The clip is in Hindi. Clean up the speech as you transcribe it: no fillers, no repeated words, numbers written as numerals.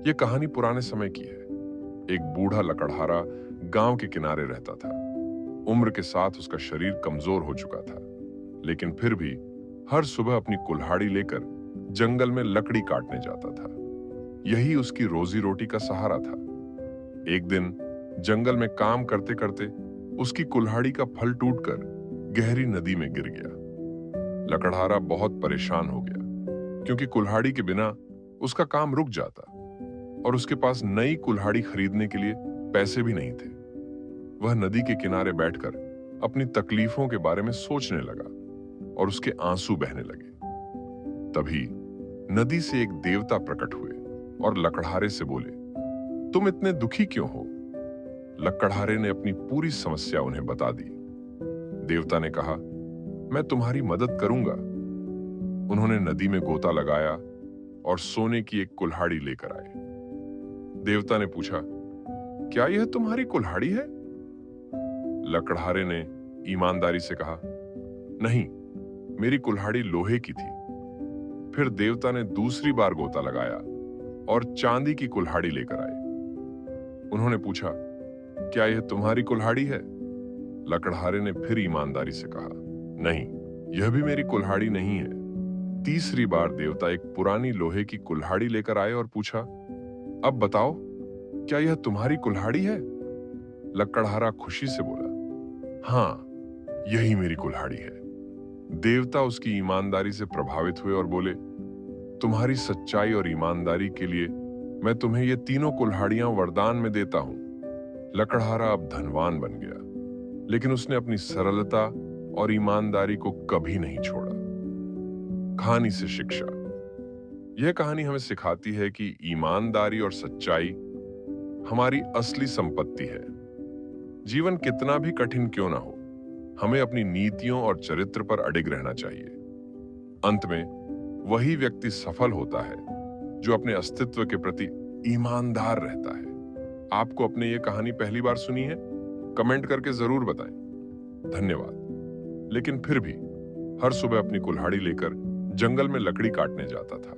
यह कहानी पुराने समय की है। एक बूढ़ा लकड़हारा गांव के किनारे रहता था। उम्र के साथ उसका शरीर कमजोर हो चुका था, लेकिन फिर भी हर सुबह अपनी कुल्हाड़ी लेकर जंगल में लकड़ी काटने जाता था। यही उसकी रोजी रोटी का सहारा था। एक दिन जंगल में काम करते करते उसकी कुल्हाड़ी का फल टूटकर गहरी नदी में गिर गया। लकड़हारा बहुत परेशान हो गया, क्योंकि कुल्हाड़ी के बिना उसका काम रुक जाता और उसके पास नई कुल्हाड़ी खरीदने के लिए पैसे भी नहीं थे। वह नदी के किनारे बैठकर अपनी तकलीफों के बारे में सोचने लगा और उसके आंसू बहने लगे। तभी नदी से एक देवता प्रकट हुए और लकड़हारे से बोले, तुम इतने दुखी क्यों हो? लकड़हारे ने अपनी पूरी समस्या उन्हें बता दी। देवता ने कहा, मैं तुम्हारी मदद करूंगा। उन्होंने नदी में गोता लगाया और सोने की एक कुल्हाड़ी लेकर आए। देवता ने पूछा, क्या यह तुम्हारी कुल्हाड़ी है? लकड़हारे ने ईमानदारी से कहा, नहीं, मेरी कुल्हाड़ी लोहे की थी। फिर देवता ने दूसरी बार गोता लगाया और चांदी की कुल्हाड़ी लेकर आए। उन्होंने पूछा, क्या यह तुम्हारी कुल्हाड़ी है? लकड़हारे ने फिर ईमानदारी से कहा, नहीं, यह भी मेरी कुल्हाड़ी नहीं है। तीसरी बार देवता एक पुरानी लोहे की कुल्हाड़ी लेकर आए और पूछा, अब बताओ, क्या यह तुम्हारी कुल्हाड़ी है? लकड़हारा खुशी से बोला, हाँ, यही मेरी कुल्हाड़ी है। देवता उसकी ईमानदारी से प्रभावित हुए और बोले, तुम्हारी सच्चाई और ईमानदारी के लिए मैं तुम्हें ये तीनों कुल्हाड़ियां वरदान में देता हूं। लकड़हारा अब धनवान बन गया, लेकिन उसने अपनी सरलता और ईमानदारी को कभी नहीं छोड़ा। कहानी से शिक्षा। यह कहानी हमें सिखाती है कि ईमानदारी और सच्चाई हमारी असली संपत्ति है। जीवन कितना भी कठिन क्यों ना हो, हमें अपनी नीतियों और चरित्र पर अडिग रहना चाहिए। अंत में वही व्यक्ति सफल होता है जो अपने अस्तित्व के प्रति ईमानदार रहता है। आपको अपने ये कहानी पहली बार सुनी है? कमेंट करके जरूर बताएं। धन्यवाद। लेकिन फिर भी हर सुबह अपनी कुल्हाड़ी लेकर जंगल में लकड़ी काटने जाता था।